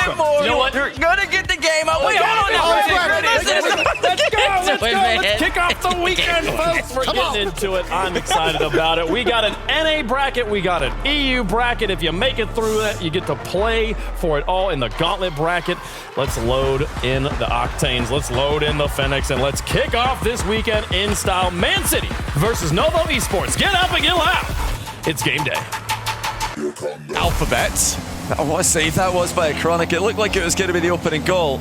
one more. You know what? You're gonna get the game up. Wait, hold on. Let's kick off the weekend, folks. We're getting into it. I'm excited about it. We got an NA bracket. We got an EU bracket. If you make it through it, you get to play for it all in the Gauntlet bracket. Let's load in the Octanes. Let's load in the Fenix, and let's kick off this weekend in style. Man City versus Novo Esports. Get up and get loud. It's game day. Alphabet. What a save that was by Chronic. It looked like it was going to be the opening goal.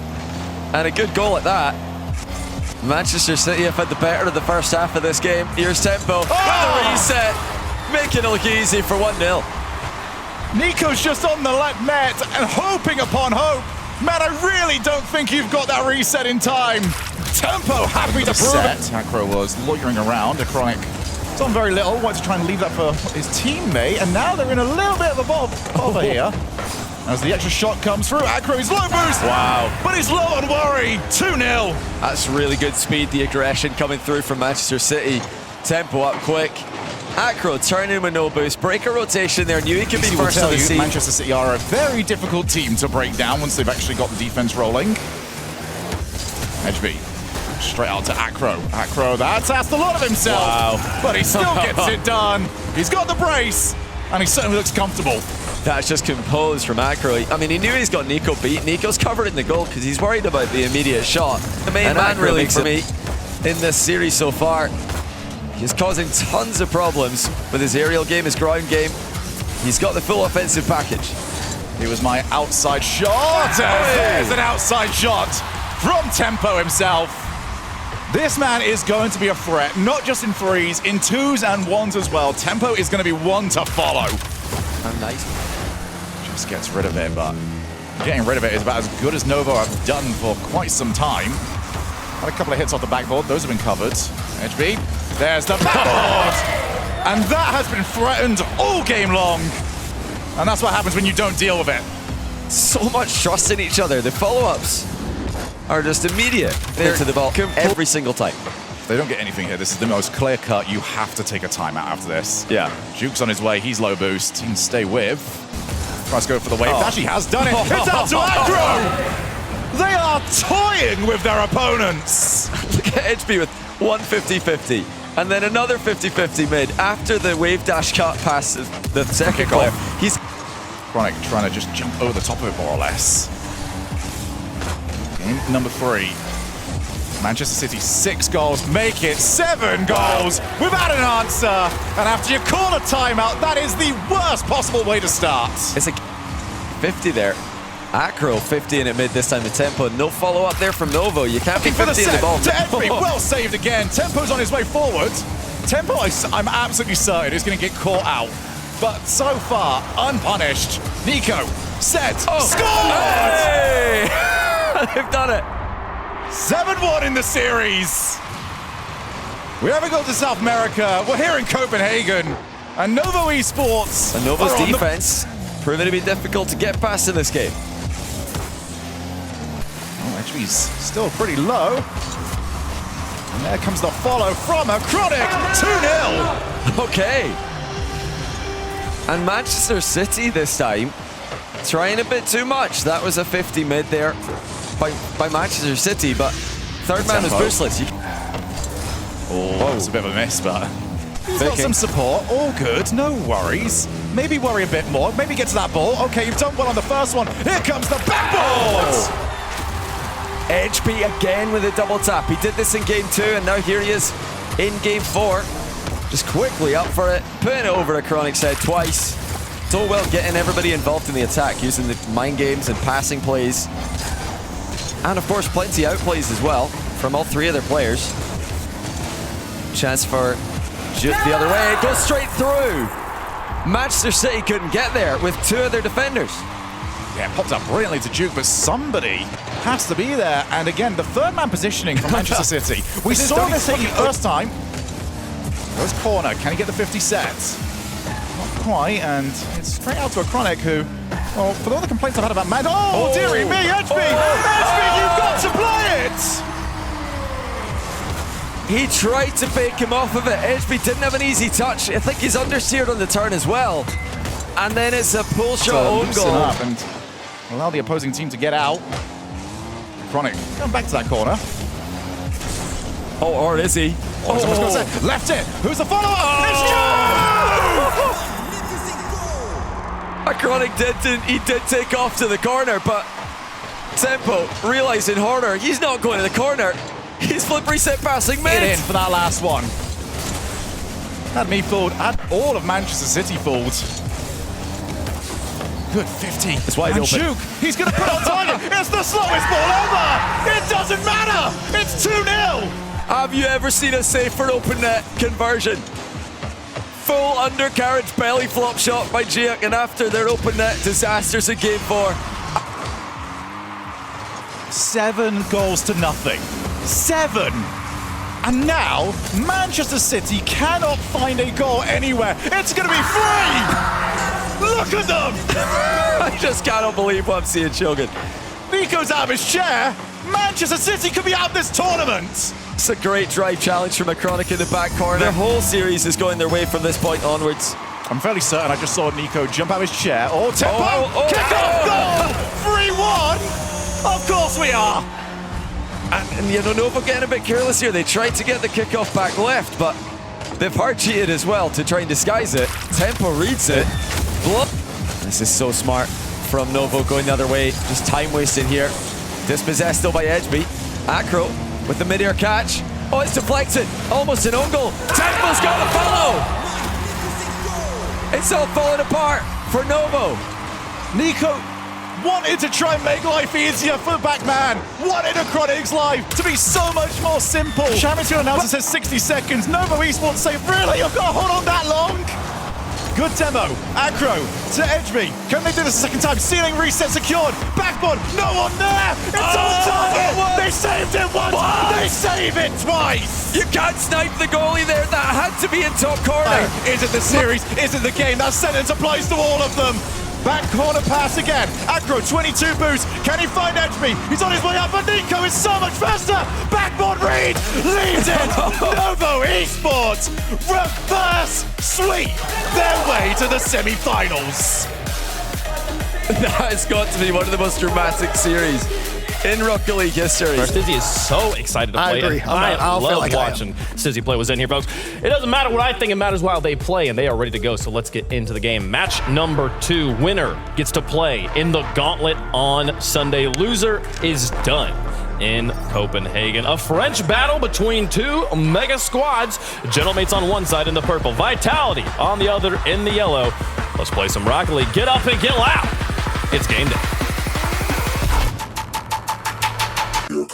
And a good goal at that. Manchester City have had the better of the first half of this game. Here's Tempo. With the reset. Making it look easy for 1-0. Nico's just on the left net and hoping upon hope. Man, I really don't think you've got that reset in time. Tempo happy to prove it. Acro was loitering around. A Chronic it's on very little. Wants to try and leave that for his teammate. And now they're in a little bit of a bother here. As the extra shot comes through, Acro is low boost. Wow. But he's low on worry. 2-0. That's really good speed, the aggression coming through from Manchester City. Tempo up quick. Acro turning with no boost. Break a rotation there. Knew he could be first on the scene. Manchester City are a very difficult team to break down once they've actually got the defense rolling. HB. Straight out to Acro. Acro, that's asked a lot of himself. Wow. But he still gets it done. He's got the brace, and he certainly looks comfortable. That's just composed from Acro. I mean, he knew he's got Nico beat. Nico's covered in the goal because he's worried about the immediate shot. The main man really for me in this series so far. He's causing tons of problems with his aerial game, his ground game. He's got the full offensive package. It was my outside shot. There's an outside shot from Tempo himself. This man is going to be a threat, not just in threes, in twos and ones as well. Tempo is going to be one to follow. Oh, nice. Just gets rid of it, but getting rid of it is about as good as Novo have done for quite some time. Had a couple of hits off the backboard. Those have been covered. HB, there's the backboard. And that has been threatened all game long. And that's what happens when you don't deal with it. So much trust in each other. The follow-ups are just immediate into the ball every single time. They don't get anything here. This is the most clear cut. You have to take a timeout after this. Yeah. Juke's on his way. He's low boost. He can stay with. Tries to go for the wave. Actually has done it. It's out to Acro. They are toying with their opponents. Look at HB with one 50-50. And then another 50-50 mid after the wave dash cut past the second player. He's Chronic trying to just jump over the top of it more or less. Game number 3. Manchester City 6 goals, make it 7 goals without an answer. And after you call a timeout, that is the worst possible way to start. It's a 50 there. Acro 50 in it mid this time with Tempo. No follow-up there from Novo. You can't be 50 in the ball. To Edry, well saved again. Tempo's on his way forward. Tempo, I'm absolutely certain, is going to get caught out. But so far, unpunished. Nico, set, scored! Hey! They've done it. 7-1 in the series. We haven't gone to South America. We're here in Copenhagen. And Novo Esports. And Novo's defense proving to be difficult to get past in this game. Oh, actually, he's still pretty low. And there comes the follow from a Chronic. 2-0. Okay. And Manchester City this time trying a bit too much. That was a 50 mid there by Manchester City, but third man was boostless. It's a bit of a miss, but he's got some support. All good, no worries. Maybe worry a bit more. Maybe get to that ball. Okay, you've done well on the first one. Here comes the backboard. HB again with a double tap. He did this in game 2, and now here he is in game 4. Just quickly up for it, putting it over a Chronic's head twice. So well getting everybody involved in the attack, using the mind games and passing plays. And of course, plenty outplays as well from all 3 of their players. Chance for Juke the other way. It goes straight through. Manchester City couldn't get there with 2 of their defenders. Yeah, popped up brilliantly to Juke, but somebody has to be there. And again, the third man positioning from Manchester City. We saw this the first time. Goes corner. Can he get the 50 sets? Not quite, and it's straight out to a Chronic who, well, for all the complaints I've had about Mad. Oh, dearie me, HB! HB, you've got to play it! He tried to fake him off of it. HB didn't have an easy touch. I think he's understeered on the turn as well. And then it's a pull shot own goal. Allow the opposing team to get out. Chronic, come back to that corner. Oh, or is he? Oh, someone's gonna say, left it. Who's the follower? It's Joe! Chronic did take off to the corner, but Tempo, realizing Horner, he's not going to the corner. He's flip reset passing mid. Get in for that last one. Had me fooled. Had all of Manchester City fooled. Good 50. It's wide and open. Juke, he's going to put on target. It's the slowest ball ever. It doesn't matter. It's 2-0. Have you ever seen a safer open net conversion? Full undercarriage belly flop shot by Jiak, and after their open net disasters in game 4. 7 goals to nothing. 7. And now, Manchester City cannot find a goal anywhere. It's going to be free. Look at them. I just cannot believe what I'm seeing, Shogun. Nico's out of his chair. Manchester City could be out of this tournament. It's a great drive challenge from Chronic in the back corner. Their whole series is going their way from this point onwards. I'm fairly certain I just saw Nico jump out of his chair. Oh, Tempo! Kick off goal! 3-1! Of course we are! And you know, Novo getting a bit careless here. They tried to get the kickoff back left, but they've hard cheated as well to try and disguise it. Tempo reads it. This is so smart from Novo going the other way. Just time wasting here. Dispossessed though by Edgeby. Acro with the mid-air catch. Oh, it's deflected. Almost an own goal. Tempo's got to follow. It's all falling apart for Novo. Nico wanted to try and make life easier for the back man. Wanted a Chronic's life to be so much more simple. Champions announcer says 60 seconds. Novo Esports say, really? You've got to hold on that long? Good demo. Acro to Edgeby. Can they do this a second time? Ceiling reset secured. Backboard. No one there. It's on target. They saved it once. They save it twice. You can't snipe the goalie there. That had to be in top corner. Is it the series? Is it the game? That sentence applies to all of them. Back corner pass again. Acro, 22 boost. Can he find Edgeby? He's on his way up, but Nico is so much faster. Backboard read. Leads it. Novo Esports reverse sweep their way to the semi-finals. That has got to be one of the most dramatic series in Rocket League history. Stizzy is so excited to play. I agree. I love watching Stizzy play. Was in here, folks. It doesn't matter what I think. It matters while they play, and they are ready to go. So let's get into the game. Match number 2. Winner gets to play in the gauntlet on Sunday. Loser is done in Copenhagen. A French battle between 2 mega squads. Gentlemates on one side in the purple, Vitality on the other in the yellow. Let's play some Rocket League. Get up and get loud. It's game day.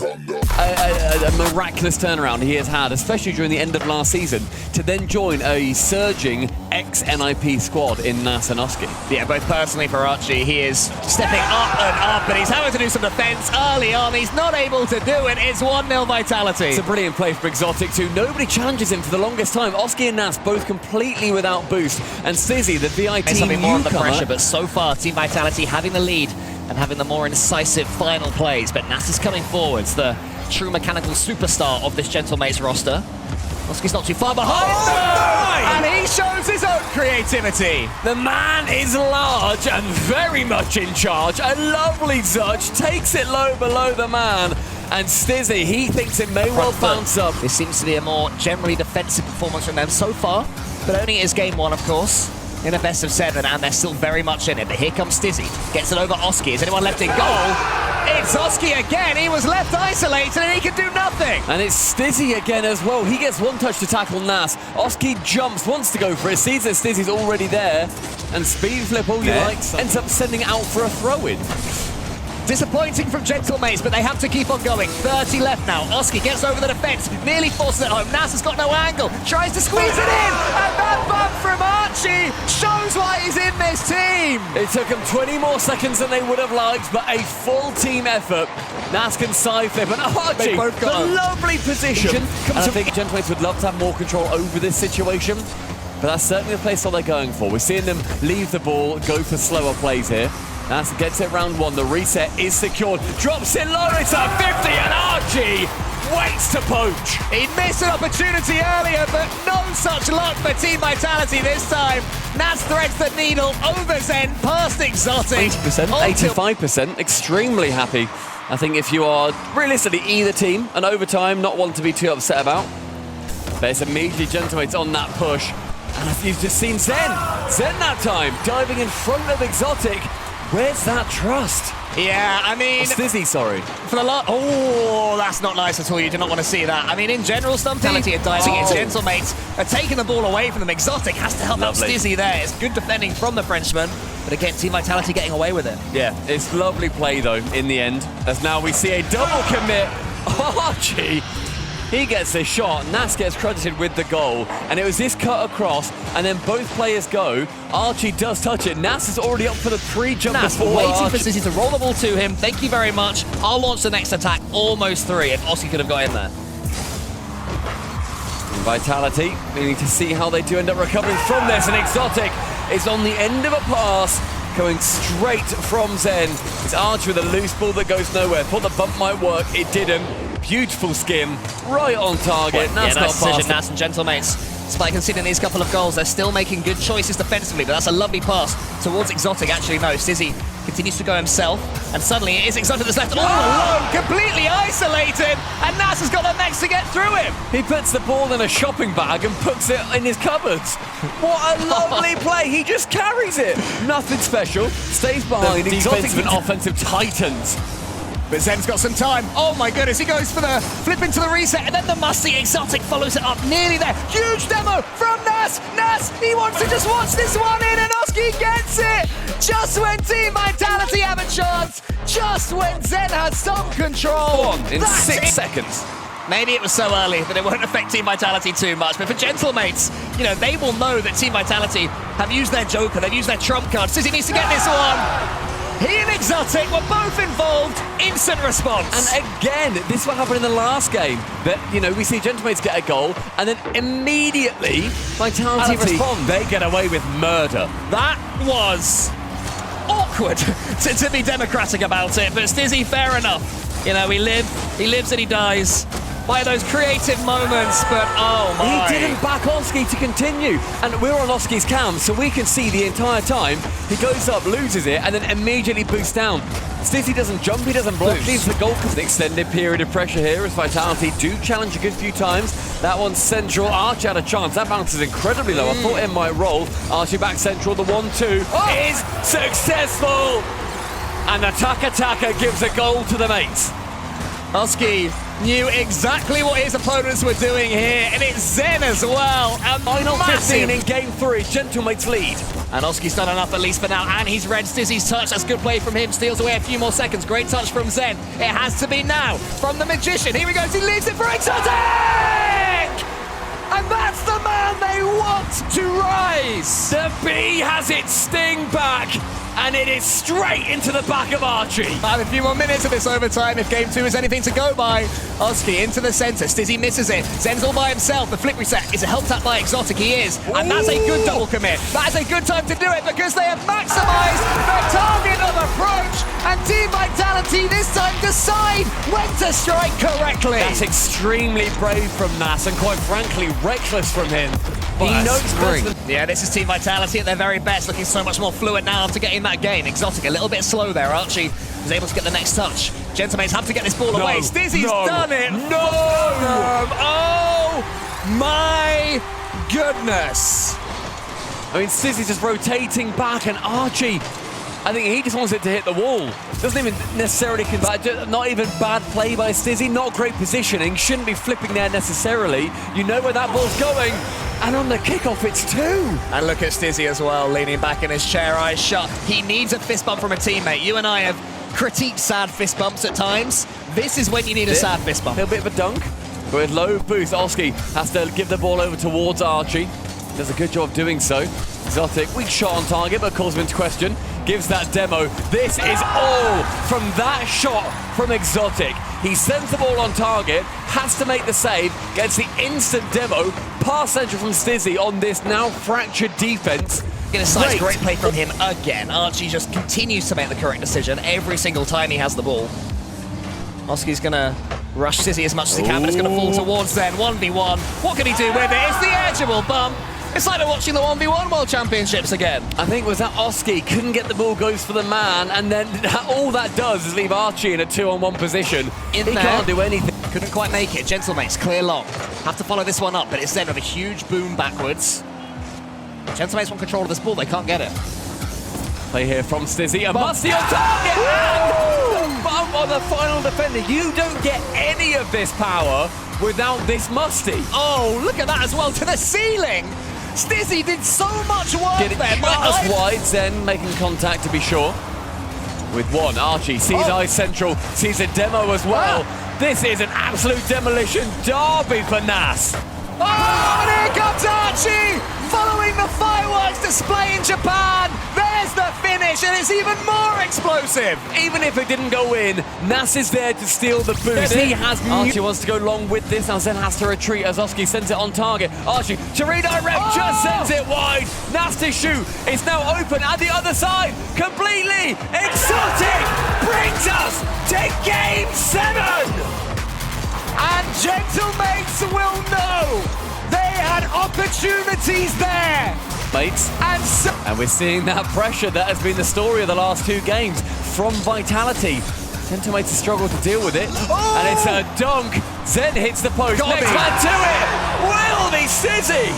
A miraculous turnaround he has had, especially during the end of last season, to then join a surging ex-NIP squad in Nas and Oski. Yeah, both personally for Archie, he is stepping up, and he's having to do some defense early on. He's not able to do it. It's 1-0 Vitality. It's a brilliant play for Exotic too. Nobody challenges him for the longest time. Oski and Nas both completely without boost, and Stizzy, the VI team something more under newcomer, pressure, but so far, Team Vitality having the lead and having the more incisive final plays. But Nas is coming forwards, the true mechanical superstar of this Gentlemates roster. Oski's not too far behind, and he shows his own creativity. The man is large and very much in charge. A lovely Zudge takes it low below the man. And Stizzy, he thinks it may well bounce up. This seems to be a more generally defensive performance from them so far, but only is game 1, of course, in a best of 7, and they're still very much in it. But here comes Stizzy, gets it over Oski. Is anyone left in goal? It's Oski again. He was left isolated and he can do nothing. And it's Stizzy again as well. He gets one touch to tackle Nas. Oski jumps, wants to go for it, sees that Stizzy's already there, and speed flip all you like, ends up sending it out for a throw-in. Disappointing from Gentlemates, but they have to keep on going. 30 left now. Oski gets over the defense, nearly forces it home. Nas has got no angle, tries to squeeze it in, and that bump from Archie shows why he's in this team. It took him 20 more seconds than they would have liked, but a full team effort. Nas can side flip, and Archie, the lovely position. And I think Gentlemates would love to have more control over this situation, but that's certainly the place that they're going for. We're seeing them leave the ball, go for slower plays here. Nas gets it round 1, the reset is secured, drops it low, it's a 50, and Archie waits to poach. He missed an opportunity earlier, but no such luck for Team Vitality this time. Nats threads the needle over Zen, past Exotic. 80%, 85%, extremely happy. I think if you are realistically either team, an overtime, not one to be too upset about. But it's immediately Gentlemates on that push. And you've just seen Zen that time, diving in front of Exotic. Where's that trust? Yeah, I mean... Stizzy, sorry. For the oh, that's not nice at all. You do not want to see that. I mean, in general, Stumpy are diving in. Gentlemates are taking the ball away from them. Exotic has to help out Stizzy there. It's good defending from the Frenchman. But again, Team Vitality getting away with it. Yeah, it's lovely play, though, in the end. As now we see a double commit. Archie, he gets a shot. Nas gets credited with the goal. And it was this cut across, and then both players go. Archie does touch it. Nas is already up for the pre-jump. Nas waiting for Stizzy to roll the ball to him. Thank you very much. I'll launch the next attack. Almost 3 if Oski could have got in there. Vitality, we need to see how they do end up recovering from this. And Exotic is on the end of a pass, going straight from Zen. It's Archie with a loose ball that goes nowhere. Thought the bump might work, it didn't. Beautiful skim, right on target. Nice decision, Nas and Gentlemates. Despite conceding these couple of goals, they're still making good choices defensively, but that's a lovely pass towards Exotic. Actually, no, Stizzy continues to go himself, and suddenly it is Exotic that's left all alone, completely isolated, and Nas has got the next to get through him. He puts the ball in a shopping bag and puts it in his cupboards. What a lovely play. He just carries it. Nothing special. Stays behind. The Exotic and offensive titans. But Zen's got some time. Oh my goodness, he goes for the flip into the reset, and then the musty Exotic follows it up nearly there. Huge demo from Nas. Nas, he wants to just watch this one in, and Oski gets it. Just when Team Vitality have a chance, just when Zen has some control. In 6 seconds. Maybe it was so early that it won't affect Team Vitality too much, but for Gentlemates, you know, they will know that Team Vitality have used their joker, they've used their trump card. Stizzy needs to get this one. He and Exotic were both involved. Instant response. And again, this is what happened in the last game. That, you know, we see Gentlemates get a goal, and then immediately Vitality respond. They get away with murder. That was awkward to be democratic about it, but Stizzy, fair enough. You know, he lives and he dies by those creative moments, but oh my. He didn't back Oski to continue, and we're on Oski's cam, so we can see the entire time. He goes up, loses it, and then immediately boosts down. Stizzy doesn't jump, he doesn't block, leaves the goal. An extended period of pressure here as Vitality do challenge a good few times. That one's central. Archie had a chance. That bounces incredibly low. I thought it might roll. Archie back central. The 1-2 is successful, and the Taka gives a goal to the mates. Oski knew exactly what his opponents were doing here, and it's Zen as well. A Final massive 15 in game 3, Gentlemates lead. And Oski's done enough at least for now, and he's read Stizzy's touch. That's good play from him, steals away a few more seconds. Great touch from Zen. It has to be now from the Magician. Here he goes, he leaves it for Exotic! And that's the man they want to rise! The bee has its sting back, and it is straight into the back of Archie. I have a few more minutes of this overtime if game 2 is anything to go by. Oski into the center. Stizzy misses it. Zen's all by himself. The flip reset is helped out by Exotic. He is. And that's a good double commit. That is a good time to do it because they have maximized the target of approach. And Team Vitality this time decide when to strike correctly. That's extremely brave from Nas, and quite frankly, reckless from him. He knows better. Yeah, this is Team Vitality at their very best, looking so much more fluid now after getting that game. Exotic a little bit slow there. Archie was able to get the next touch. Gentlemates have to get this ball away. Stizzy's done it. Oh my goodness. I mean, Stizzy's just rotating back, and Archie, I think he just wants it to hit the wall. Doesn't even necessarily, not even bad play by Stizzy, not great positioning, shouldn't be flipping there necessarily. You know where that ball's going, and on the kickoff it's 2. And look at Stizzy as well, leaning back in his chair, eyes shut. He needs a fist bump from a teammate. You and I have critiqued sad fist bumps at times. This is when you need a sad fist bump. A little bit of a dunk, but with low boost, Oski has to give the ball over towards Archie. Does a good job doing so. Exotic, weak shot on target, but calls him into question. Gives that demo. This is all from that shot from Exotic. He sends the ball on target, has to make the save, gets the instant demo, pass central from Stizzy on this now fractured defense. Great play from him again. Archie just continues to make the correct decision every single time he has the ball. Oski's gonna Rush Sizzy as much as he can, but it's going to fall towards Zen. 1v1. What can he do with it? It's the edgeable bump. It's like they're watching the 1v1 World Championships again. I think it was that Oski couldn't get the ball, goes for the man, and then all that does is leave Archie in a 2-on-1 position. He can't do anything. Couldn't quite make it. Gentlemates clear long. Have to follow this one up, but it's Zen with a huge boom backwards. Gentlemates want control of this ball. They can't get it. Play here from Stizzy. A Musty on target! And the bump on the final defender. You don't get any of this power without this Musty. Oh, look at that as well, to the ceiling! Stizzy did so much work Get it there. just wide, Zen making contact to be sure. With one, Archie sees Ice Central, sees a demo as well. This is an absolute demolition derby for Nas. Oh, and here comes Archie! Following the fireworks display in Japan! There's the finish, and it's even more explosive! Even if it didn't go in, Nas is there to steal the boost. He has Archie wants to go long with this, now Zen has to retreat as Oski sends it on target. Archie to redirect, just sends it wide. Nas to shoot, it's now open at the other side, completely exotic! Brings us to Game 7! And Gentlemates will know they had opportunities there. Mates, and we're seeing that pressure that has been the story of the last 2 games from Vitality. Gentlemates struggle to deal with it, and it's a dunk. Zen hits the post. Next man to it. Will be Sizzy.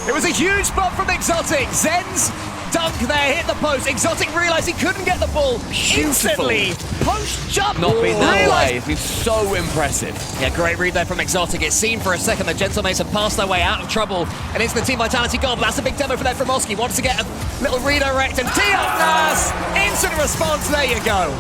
It was a huge bump from Exotic. Zen's dunk there hit the post. Exotic realized he couldn't get the ball instantly. Post jump. Not been that way. It's been so impressive. Yeah, great read there from Exotic. It seemed for a second that Gentlemates have passed their way out of trouble and into the Team Vitality goal. But that's a big demo for them from Oski. Wants to get a little redirect and tee up Nas. Instant response. There you go.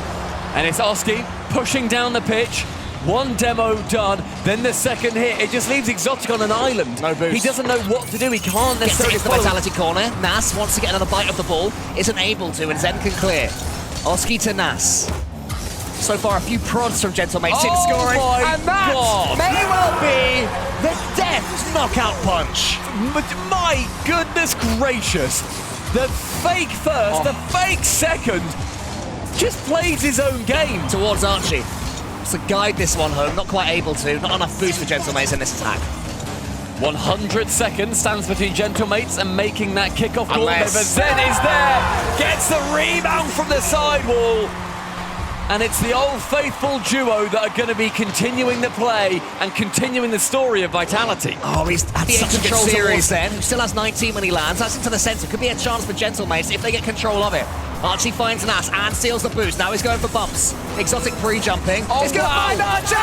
And it's Oski pushing down the pitch. One demo done, then the second hit. It just leaves Exotic on an island. No boost. He doesn't know what to do. He can't necessarily Gets the Vitality corner. Nas wants to get another bite of the ball. Isn't able to, and Zen can clear. Oski to Nas. So far, a few prods from Gentlemates in scoring. And that may well be the death knockout punch. My goodness gracious. The fake first, the fake second, just plays his own game. Towards Archie. To guide this one home, not quite able to. Not enough boost for Gentlemates in this attack. 100 seconds stands between Gentlemates and making that kickoff goal. But Zen is there, gets the rebound from the sidewall. And it's the old faithful duo that are going to be continuing the play and continuing the story of Vitality. Oh, he's had such a good series then. He still has 19 when he lands. That's into the center. Could be a chance for Gentlemates if they get control of it. Archie finds Nas and steals the boost. Now he's going for bumps. Exotic pre-jumping. He's going to find Archie!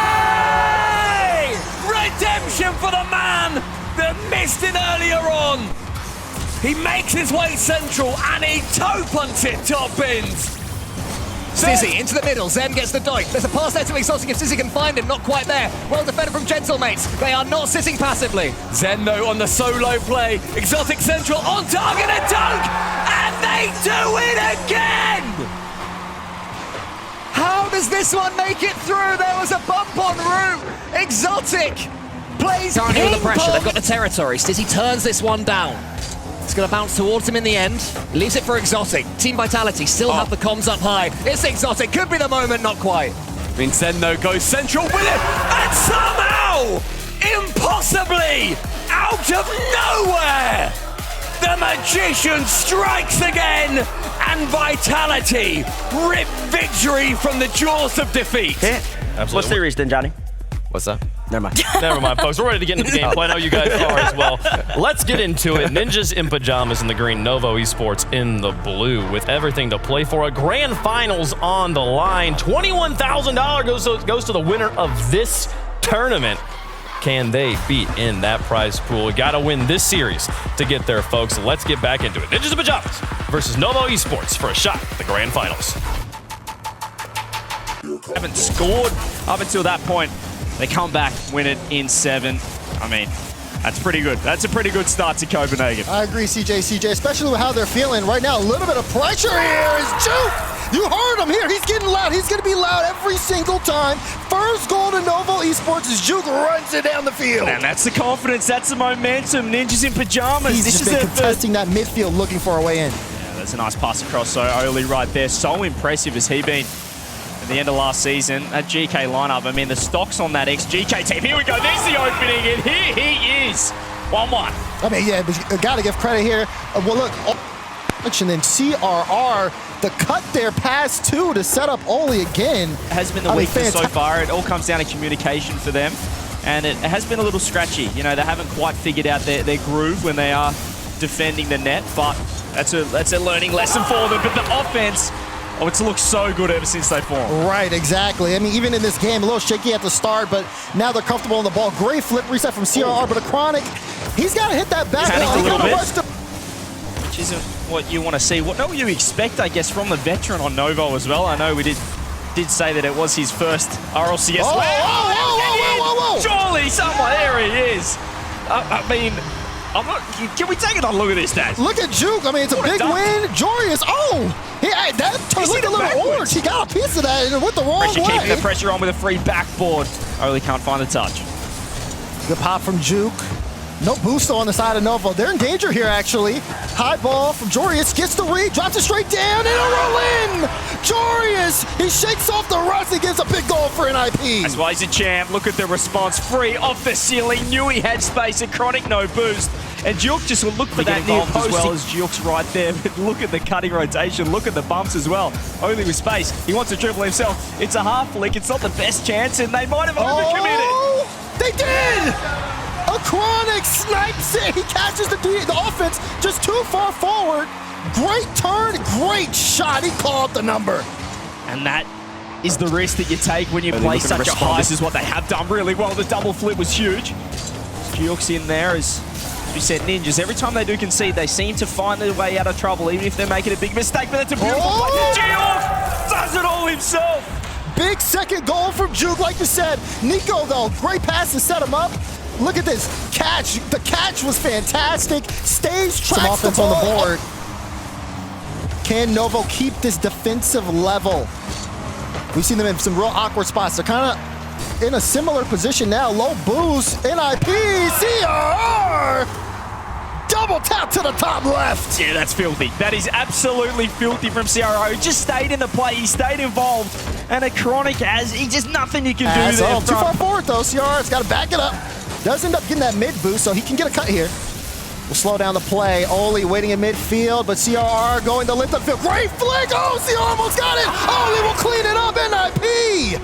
Redemption for the man that missed it earlier on. He makes his way central and he toe punts it top bins. Stizzy into the middle. Zen gets the doink. There's a pass there to Exotic if Stizzy can find him. Not quite there. Well defended from Gentlemates. They are not sitting passively. Zen though on the solo play. Exotic central on target and dunk! And they do it again! How does this one make it through? There was a bump en route. Exotic plays can't handle the pressure. They've got the territory. Stizzy turns this one down. It's going to bounce towards him in the end. Leaves it for Exotic. Team Vitality still have the comms up high. It's Exotic. Could be the moment, not quite. Vincendo goes central with it, and somehow, impossibly, out of nowhere, the Magician strikes again, and Vitality rip victory from the jaws of defeat. Yeah. Absolutely. What series then, Johnny? What's that? Never mind. Never mind, folks. We're ready to get into the gameplay. I know you guys are as well. Let's get into it. Ninjas in pajamas in the green, Novo Esports in the blue, with everything to play for. A grand finals on the line. $21,000 goes to the winner of this tournament. Can they beat in that prize pool? Got to win this series to get there, folks. Let's get back into it. Ninjas in pajamas versus Novo Esports for a shot at the grand finals. Haven't scored up until that point. They come back, win it in 7. I mean, that's pretty good. That's a pretty good start to Copenhagen. I agree, CJ, especially with how they're feeling right now. A little bit of pressure here is Juke. You heard him here. He's getting loud. He's going to be loud every single time. First goal to Novo Esports as Juke runs it down the field. And that's the confidence. That's the momentum. Ninjas in pajamas. He's just been contesting that midfield, looking for a way in. Yeah, that's a nice pass across so early right there. So impressive has he been. at the end of last season, that GK lineup, I mean, the stocks on that ex-GK team. Here we go, there's the opening, and here he is. 1-1. I mean, yeah, but you got to give credit here. Well, look, and then CRR, the cut there past 2 to set up Oli again. It has been the weakness so far. It all comes down to communication for them. And it has been a little scratchy. You know, they haven't quite figured out their groove when they are defending the net, but that's a learning lesson for them. But the offense, oh, it's looked so good ever since they formed. Right, exactly. I mean, even in this game, a little shaky at the start, but now they're comfortable on the ball. Great flip reset from CRR, but a Chronic, he's got to hit that back. Panicked a little bit, which isn't what you want to see. What you expect, I guess, from the veteran on Novo as well. I know we did say that it was his first RLCS. Whoa. Surely someone, there he is. I mean, I'm not. Can we take another look at this, Dad? Look at Juke. I mean, it's a big win. Jorius, that turned like a little orange. He got a piece of that and it went the wrong way. Keeping the pressure on with a free backboard. Only can't find the touch. Good pop from Juke. No boost on the side of Novo. They're in danger here, actually. High ball from Jorius. Gets the read, drops it straight down, and a roll in! Jorius, he shakes off the rust and gives a big goal for NIP. That's why he's a champ. Look at the response. Free off the ceiling. Knew he had space. And Chronic, no boost. And Juke just will look for that near post. As well as Juke's right there. But look at the cutting rotation. Look at the bumps as well. Only with space. He wants to dribble himself. It's a half flick. It's not the best chance, and they might have overcommitted. They did! A Chronic snipes it. He catches the offense just too far forward. Great turn, great shot. He called the number. And that is the risk that you take when you play such a high. This is what they have done really well. The double flip was huge. Juke's in there, as we said, Ninjas. Every time they do concede, they seem to find their way out of trouble, even if they're making a big mistake. But that's a beautiful play. Juke does it all himself. Big second goal from Juke, like you said. Nico, though, great pass to set him up. Look at this catch. The catch was fantastic. Stays, tracks some offense on the board. Can Novo keep this defensive level? We've seen them in some real awkward spots. They're kind of in a similar position now. Low boost. NIP. CRR. Double tap to the top left. Yeah, that's filthy. That is absolutely filthy from CRO. He just stayed in the play. He stayed involved. And a Chronic he just nothing you can do there. Too far forward, though. CRR's got to back it up. Does end up getting that mid boost, so he can get a cut here. We'll slow down the play. Oli waiting in midfield, but CRR going to lift the field. Great flick! Oh, CRR almost got it! Oli will clean it up, NIP!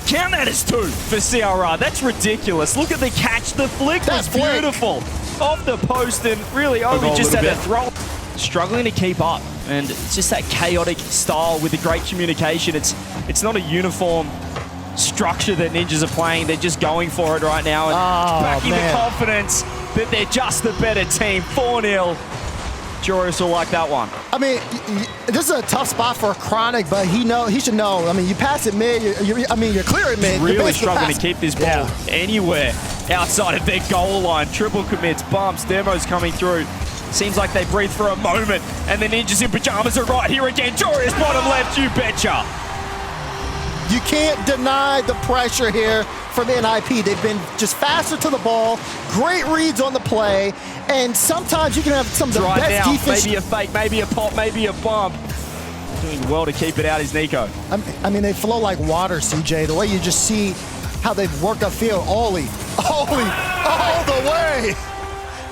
Count that as 2 for CRR. That's ridiculous. Look at the catch. The flick was beautiful. Off the post, and really Oli just had a throw. Struggling to keep up, and it's just that chaotic style with the great communication. It's not a uniform structure that Ninjas are playing. They're just going for it right now and backing the confidence that they're just the better team. 4-0. Jorius will like that one. I mean, this is a tough spot for a Chronic, but he should know. I mean, you pass it mid. You're clear at mid. Really struggling to keep this ball anywhere outside of their goal line. Triple commits, bumps, demos coming through. Seems like they breathe for a moment, and the Ninjas in pajamas are right here again. Jorius bottom left, you betcha. You can't deny the pressure here from NIP. They've been just faster to the ball, great reads on the play, and sometimes you can have some of the best defense. Maybe a fake, maybe a pop, maybe a bump. Doing well to keep it out is Nico. I mean, they flow like water, CJ. The way you just see how they've worked upfield. Oli, all the way.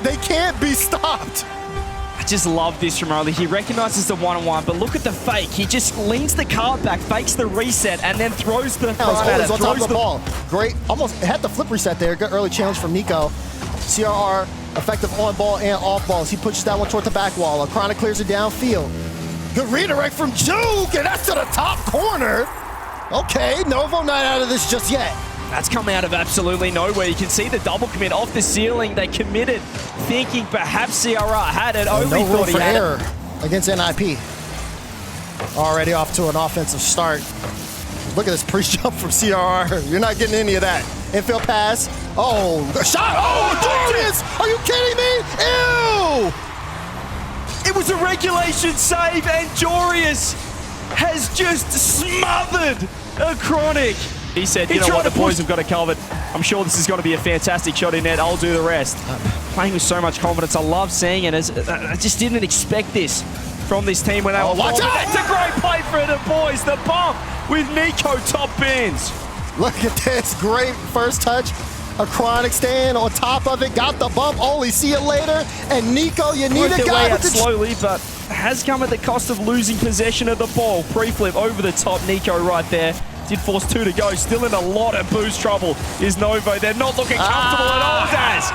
They can't be stopped. I just love this from Oli. He recognizes the one-on-one, but look at the fake. He just leans the card back, fakes the reset, and then throws the front at it. On top of the ball. Great. Almost had the flip reset there. Good early challenge from Nico. CRR, effective on ball and off balls. He pushes that one toward the back wall. Chronic clears it downfield. Good redirect from Juke, and that's to the top corner. Okay, Novo not out of this just yet. That's come out of absolutely nowhere. You can see the double commit off the ceiling. They committed, thinking perhaps CRR had it. Only thought he had error against NIP. Already off to an offensive start. Look at this pre-jump from CRR. You're not getting any of that. Infield pass. Oh, the shot. Oh, Jorius! Are you kidding me? Ew! It was a regulation save, and Jorius has just smothered a Chronic. He said, you know what, the boys have got it covered. I'm sure this is going to be a fantastic shot in net. I'll do the rest. Playing with so much confidence. I love seeing it. I just didn't expect this from this team when they were watch out! That's a great play for the boys. The bump with Nico top bins. Look at this, great first touch. A chronic stand on top of it, got the bump. Oli, see you later. And Nico, you need a guy with the slowly, but has come at the cost of losing possession of the ball. Pre-flip over the top, Nico right there. Did force 2 to go. Still in a lot of boost trouble is Novo. They're not looking comfortable at all, Daz.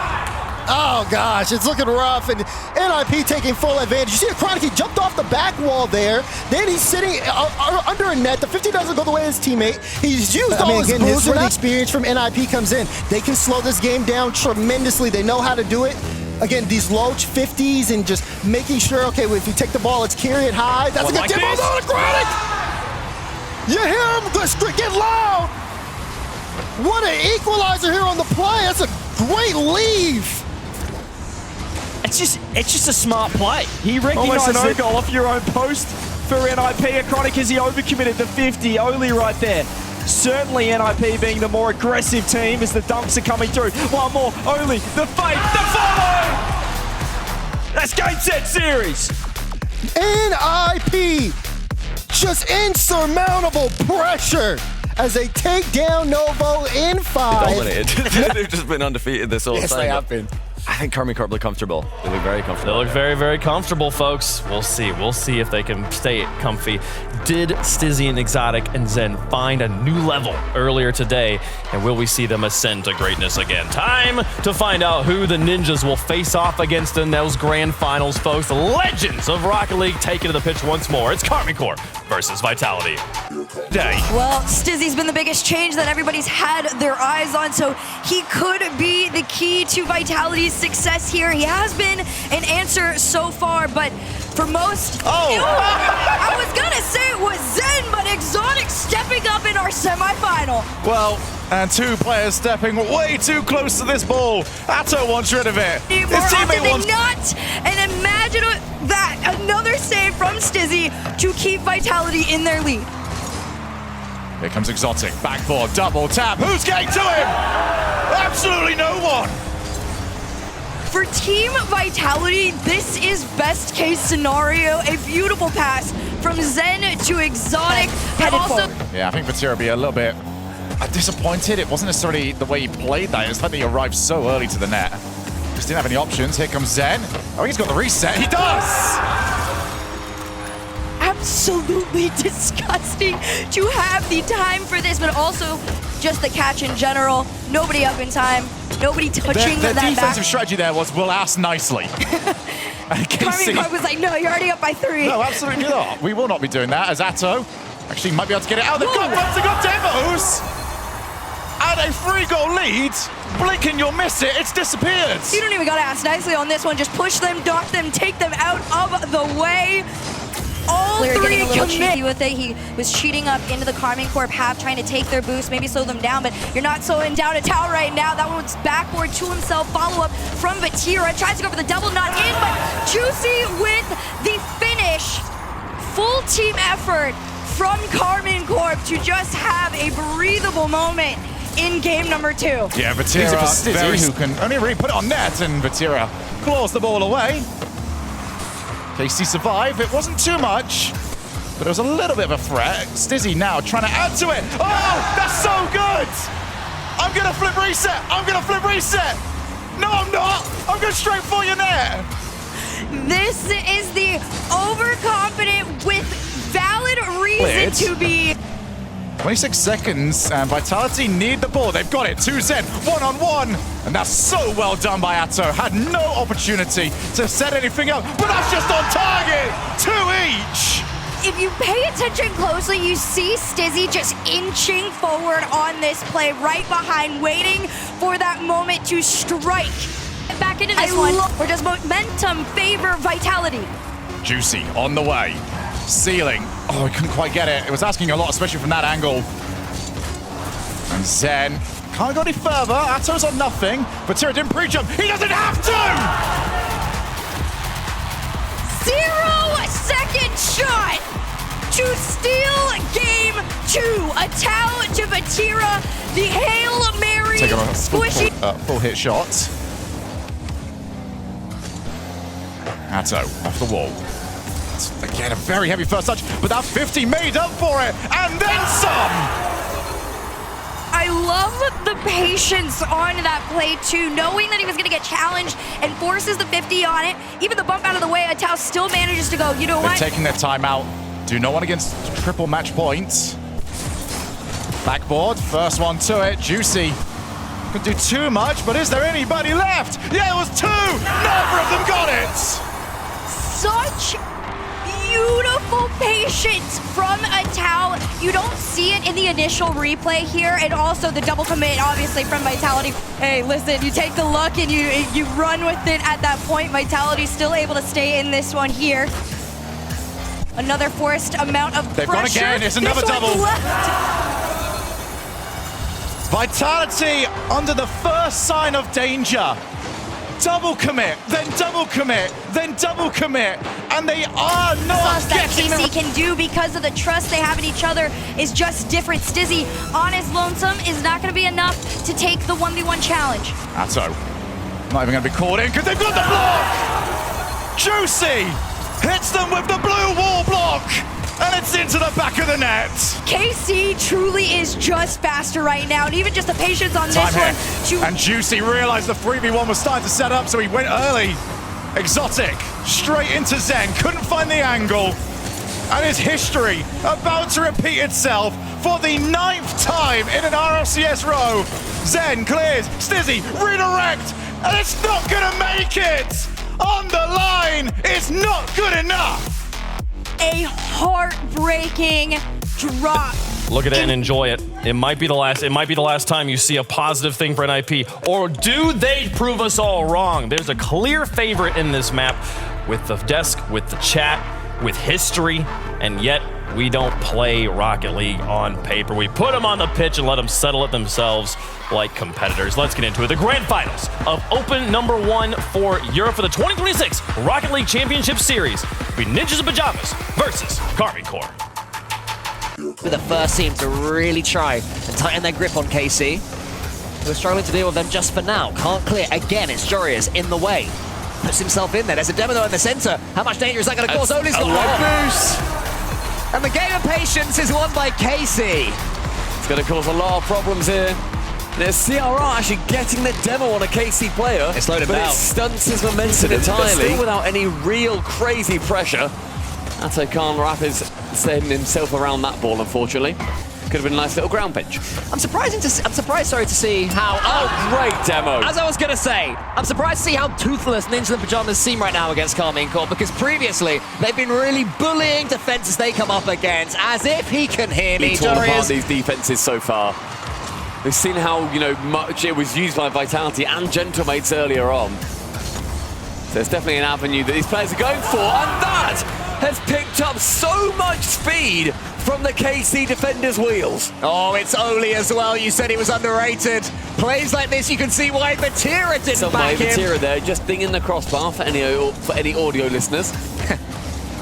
Oh gosh, it's looking rough, and NIP taking full advantage. You see a Chronic, he jumped off the back wall there. Then he's sitting under a net. The 50 doesn't go the way of his teammate. He's used all his boost where the experience from NIP comes in. They can slow this game down tremendously. They know how to do it. Again, these low 50s and just making sure, okay, well, if you take the ball, let's carry it high. That's a good tip. Hold on, Chronic! You hear him? Get loud! What an equalizer here on the play. That's a great leave. It's just a smart play. He recognized an own goal off your own post for NIP. A Chronic as he overcommitted the 50. Oli right there. Certainly NIP being the more aggressive team as the dunks are coming through. One more. Oli, the fake, the follow! That's game, set, series. NIP, just insurmountable pressure as they take down Novo in 5. Dominated. They've just been undefeated this whole time. Yes, they have been. I think Karmine Corp look comfortable. They look very comfortable. They look very, very comfortable, folks. We'll see. We'll see if they can stay comfy. Did Stizzy and Exotic and Zen find a new level earlier today? And will we see them ascend to greatness again? Time to find out who the Ninjas will face off against in those grand finals, folks. The legends of Rocket League taking to the pitch once more. It's Karmine Corp versus Vitality. Well, Stizzy's been the biggest change that everybody's had their eyes on, so he could be the key to Vitality's success here. He has been an answer so far, but for most... I was gonna say it was Zen, but Exotic stepping up in our semifinal. Well, and 2 players stepping way too close to this ball. Atto wants rid of it. His teammate wants... not, and imagine that, another save from Stizzy to keep Vitality in their lead. Here comes Exotic, backboard, double tap. Who's getting to him? Absolutely no one. For Team Vitality, this is best case scenario. A beautiful pass from Zen to Exotic. Headed forward. Yeah, I think Vatira will be a little bit disappointed. It wasn't necessarily the way he played that. It was the fact that he arrived so early to the net. Just didn't have any options. Here comes Zen. Oh, he's got the reset. He does! Absolutely disgusting to have the time for this, but also just the catch in general. Nobody up in time. Nobody touching the that defensive back. strategy there was, we'll ask nicely. Karmine Corp was like, no, you're already up by 3. No, absolutely not. We will not be doing that, as Atto actually might be able to get it out. They've got demos! And a 3-goal lead. Blink and you'll miss it. It's disappeared. You don't even got to ask nicely on this one. Just push them, dock them, take them out of the way. All 3 getting a little commit. cheeky with it. He was cheating up into the Karmine Corp half, trying to take their boost, maybe slow them down, but You're not slowing down a tower right now. That one's backward to himself. Follow-up from Vatira. Tries to go for the double, not in, but Juicy with the finish. Full team effort from Karmine Corp to just have a breathable moment in game number 2. Yeah, Vatira who can only really put it on net, and Vatira claws the ball away. KC survived. It wasn't too much, but it was a little bit of a threat. Stizzy now trying to add to it. Oh, that's so good! I'm going to flip reset. I'm going to flip reset. No, I'm not. I'm going straight for your net. This is the overconfident with valid reason to be. 26 seconds, and Vitality need the ball. They've got it. 2-Zen, 1-on-1. And that's so well done by Atto. Had no opportunity to set anything up, but that's just on target. 2 each. If you pay attention closely, you see Stizzy just inching forward on this play, right behind, waiting for that moment to strike. Back into this one, or does momentum favor Vitality? Juicy on the way. Ceiling. Oh, he couldn't quite get it. It was asking a lot, especially from that angle. And Zen can't go any further. Atto's on nothing. But Tira didn't pre-jump. He doesn't have to! 0-second shot to steal game 2. A towel to Vatira. The Hail Mary squishy. Full hit shot. Atto off the wall. Again, a very heavy first touch, but that 50 made up for it, and then some! I love the patience on that play too, knowing that he was going to get challenged and forces the 50 on it. Even the bump out of the way, Atao still manages to go, you know what? They're taking their time out. Do no one against triple match points. Backboard, first one to it, Juicy. Could do too much, but is there anybody left? Yeah, it was two! Neither of them got it! Such beautiful patience from Atao. You don't see it in the initial replay here, and also the double commit, obviously, from Vitality. Hey, listen, you take the luck and you run with it at that point. Vitality's still able to stay in this one here. Another forced amount of They've pressure. gone again, it's another This double. one's left. Vitality under the first sign of danger. Double commit, then double commit, then double commit, and they are not that getting KC can do because of the trust they have in each other is just different. Stizzy on his lonesome is not going to be enough to take the 1v1 challenge. Atto, not even going to be caught in because they've got the block! Juicy hits them with the blue wall block, and it's into the back of the net. KC truly is just faster right now, and even just the patience on Time this hit. one. And Juicy realized the 3v1 was starting to set up, so he went early. Exotic, straight into Zen, couldn't find the angle. And his history about to repeat itself for the 9th time in an RLCS row. Zen clears, Stizzy, redirect, and it's not gonna make it! On the line, it's not good enough! A heartbreaking drop. Look at it and enjoy it. It might be the last time you see a positive thing for NIP. Or do they prove us all wrong? There's a clear favorite in this map with the desk, with the chat, with history, and yet we don't play Rocket League on paper. We put them on the pitch and let them settle it themselves like competitors. Let's get into it. The grand finals of Open number 1 for Europe for the 2026 Rocket League Championship Series between Ninjas in Pajamas versus Karmine Corp. With the first team to really try and tighten their grip on KC. We're struggling to deal with them just for now. Can't clear. Again, it's Jorius in the way. Puts himself in there. There's a Demino in the center. How much danger is that going to cause? Oli's got a boost. And the game of patience is won by KC. It's going to cause a lot of problems here. There's CRR actually getting the demo on a KC player. It slowed him but down. It stunts his momentum entirely. Still without any real crazy pressure. Atto can't wrap himself around that ball, unfortunately. Could have been a nice little ground pinch. I'm surprised to see how... Oh, great demo. As I was going to say, I'm surprised to see how toothless Ninjas in Pajamas seem right now against Karmine Corp, because previously they've been really bullying defenses they come up against, as if he can hear me. He torn apart these defenses so far. We've seen how, much it was used by Vitality and Gentlemates earlier on. So it's definitely an avenue that these players are going for, and that has picked up so much speed from the KC defenders' wheels. Oh, it's Oli as well. You said he was underrated. Plays like this, you can see why Vatira didn't back him. Vatira there, just dinging the crossbar for any audio listeners.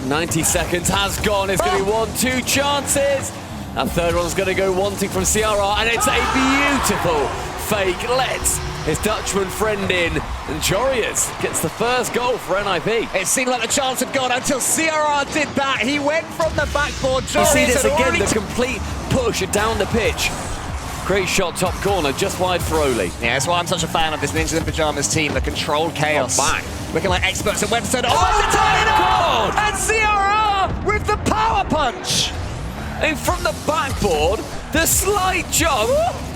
90 seconds has gone. It's going to be 1-2 chances. That third one's going to go wanting from CRR, and it's a beautiful fake. Let's his Dutchman friend in, and Jorius gets the first goal for NIP. It seemed like the chance had gone until CRR did that. He went from the backboard. You see this again, the complete push down the pitch. Great shot, top corner, just wide for Oli. Yeah, that's why I'm such a fan of this Ninjas in Pajamas team, the controlled chaos. Bang. Looking like experts at Webster. Oh, and CRR with the power punch. And from the backboard, the slight jump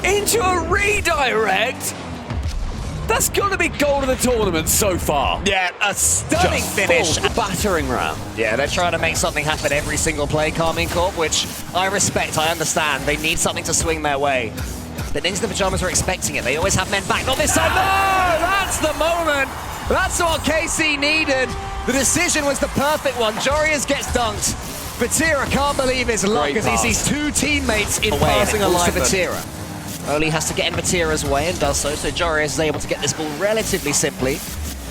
into a redirect. That's got to be goal of the tournament so far. Yeah, a stunning finish. Full battering ram. Yeah, they're trying to make something happen every single play, Karmine Corp, which I respect, I understand. They need something to swing their way. But Ninjas in the Pajamas are expecting it. They always have men back. Not this time. No, that's the moment. That's what KC needed. The decision was the perfect one. Jorius gets dunked. Vatira can't believe his luck as he sees two teammates in passing alignment. Vatira. Oli has to get in Vatira's way and does so Jorius is able to get this ball relatively simply.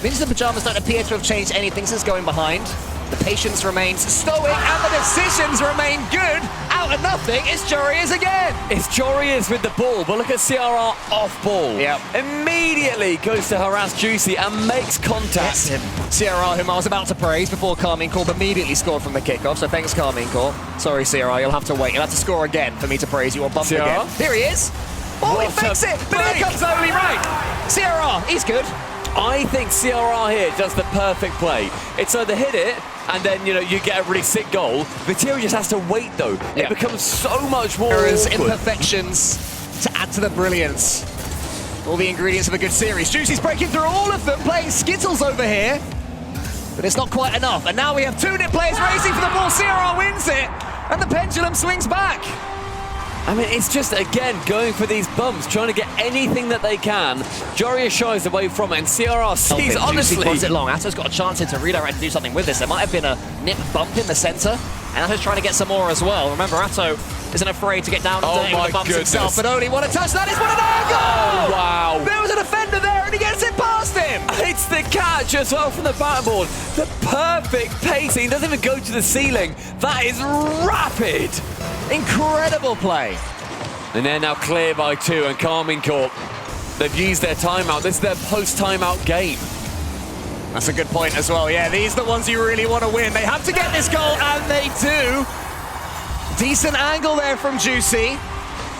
Ninjas in Pajamas don't appear to have changed anything since going behind. The patience remains stoic and the decisions remain good. out of nothing, it's Rlcs again. It's Rlcs with the ball, but look at CRR off ball. Yep. Immediately goes to harass Juicy and makes contact. CRR, whom I was about to praise before Carmine Corp immediately scored from the kickoff, so thanks Carmine Corp. Sorry CRR, you'll have to wait. You'll have to score again for me to praise you or bump again. Here he is. Oh, he fakes it, but here comes Oli right. CRR, he's good. I think CRR here does the perfect play. It's either hit it, and then, you know, you get a really sick goal. Vatira just has to wait, though. It becomes so much more Errors, awkward. imperfections to add to the brilliance. All the ingredients of a good series. Juicy's breaking through all of them, playing Skittles over here. But it's not quite enough. And now we have two NIP players racing for the ball. CRR wins it, and the pendulum swings back. I mean, it's just, again, going for these bumps, trying to get anything that they can. Rlcs shies away from it, and CRR sees, honestly... Juicy it long. Ato's got a chance here to redirect and do something with this. There might have been a NIP bump in the center, and Ato's trying to get some more as well. Remember, Atto isn't afraid to get down and dirty with the bumps himself, but only want to touch that is what an angle! Oh, wow. There was a defender there, and he gets it past him! It's the catch as well from the battleborn. The perfect pacing, doesn't even go to the ceiling. That is rapid. Incredible play. And they're now clear by 2, and Carmine Corp, they've used their timeout. This is their post-timeout game. That's a good point as well. Yeah, these are the ones you really want to win. They have to get this goal, and they do. Decent angle there from Juicy.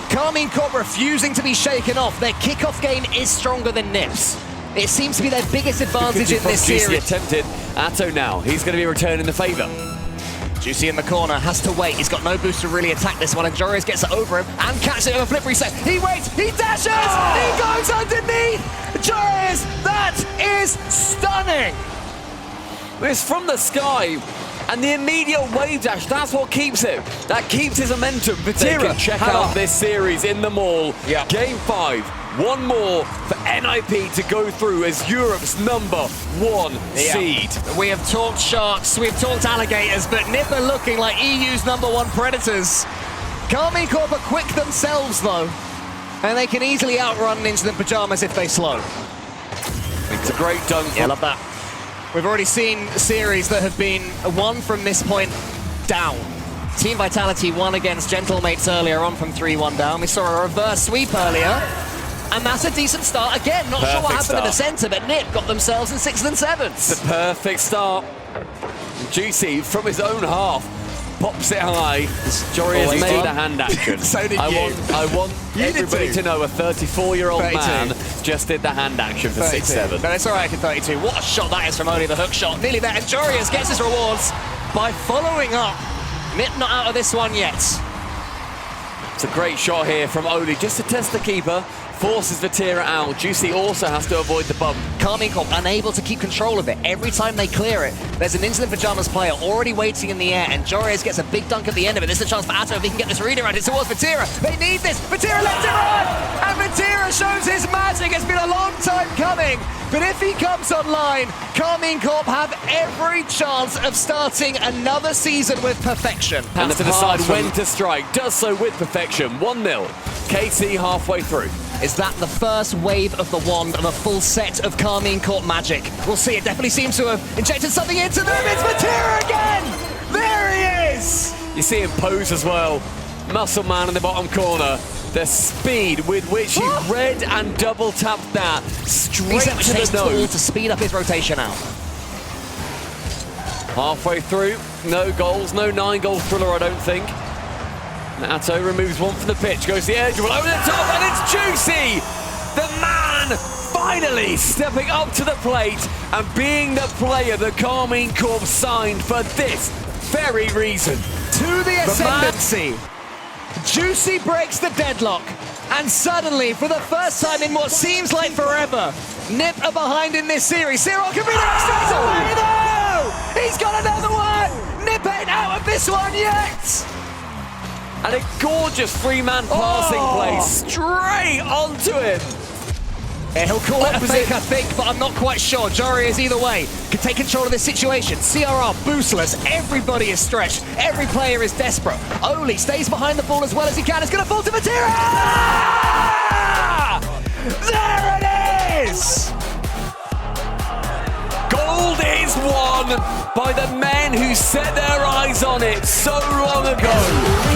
Carmine Corp refusing to be shaken off. Their kickoff game is stronger than NIP's. It seems to be their biggest advantage in this Juicy series. attempted. Atto now, he's going to be returning the favour. Juicy in the corner, has to wait. He's got no boost to really attack this one, and Rlcs gets it over him and catches it with a flip reset. He waits, he dashes, he goes underneath. Rlcs, that is stunning. It's from the sky, and the immediate wave dash, that's what keeps him. That keeps his momentum. Vatira can check out this series in the mall. Yeah. Game 5, one more for NIP to go through as Europe's #1 seed. We have talked sharks, we've talked alligators, but NIP are looking like EU's #1 predators. Carmine Corp are quick themselves, though, and they can easily outrun Ninja in Pajamas if they slow. It's a great dunk. Yeah, I love that. We've already seen series that have been won from this point down. Team Vitality won against Gentlemates earlier on from 3-1 down. We saw a reverse sweep earlier, and that's a decent start. Again, not sure what happened in the center, but NIP got themselves in 6th and 7th. The perfect start. Juicy from his own half pops it high. Rlcs made the hand action. So did I want everybody to know a 34-year-old 32. man just did the hand action for 6-7. No, it's all right, 32. What a shot that is from Oli, the hook shot. Nearly there, and Rlcs gets his rewards by following up. NIP not out of this one yet. It's a great shot here from Oli just to test the keeper. Forces Vatira out. Juicy also has to avoid the bump. Carmine Corp unable to keep control of it. Every time they clear it, there's an Ninja in Pajamas player already waiting in the air, and Rlcs gets a big dunk at the end of it. This is a chance for Atto if he can get this redirect towards Vatira. They need this. Vatira lets it run, and Vatira shows his magic. It's been a long time coming, but if he comes online, Carmine Corp have every chance of starting another season with perfection. And to decide when to strike. Does so with perfection. 1-0. KC halfway through. Is that the first wave of the wand of a full set of Carmine Corp magic? We'll see. It definitely seems to have injected something into them. It's Vatira again! There he is! You see him pose as well. Muscle man in the bottom corner. The speed with which he read and double tapped that straight to the nose to speed up his rotation out. Halfway through, no goals, no 9-goal thriller, I don't think. Atto removes one from the pitch, goes the edge, over the top, and it's Juicy! The man finally stepping up to the plate and being the player that Carmine Corp signed for this very reason. To the ascendancy. Juicy breaks the deadlock, and suddenly, for the first time in what seems like forever, NIP are behind in this series. Cyril can be next straight away, though! He's got another one! NIP ain't out of this one yet! And a gorgeous three-man passing play straight onto him. Yeah, he'll call it a fake, I think, but I'm not quite sure. Rlcs either way can take control of this situation. CRR boostless. Everybody is stretched. Every player is desperate. Oli stays behind the ball as well as he can. It's going to fall to Vatira! There it is! Gold is won by the men who set their eyes on it so long ago.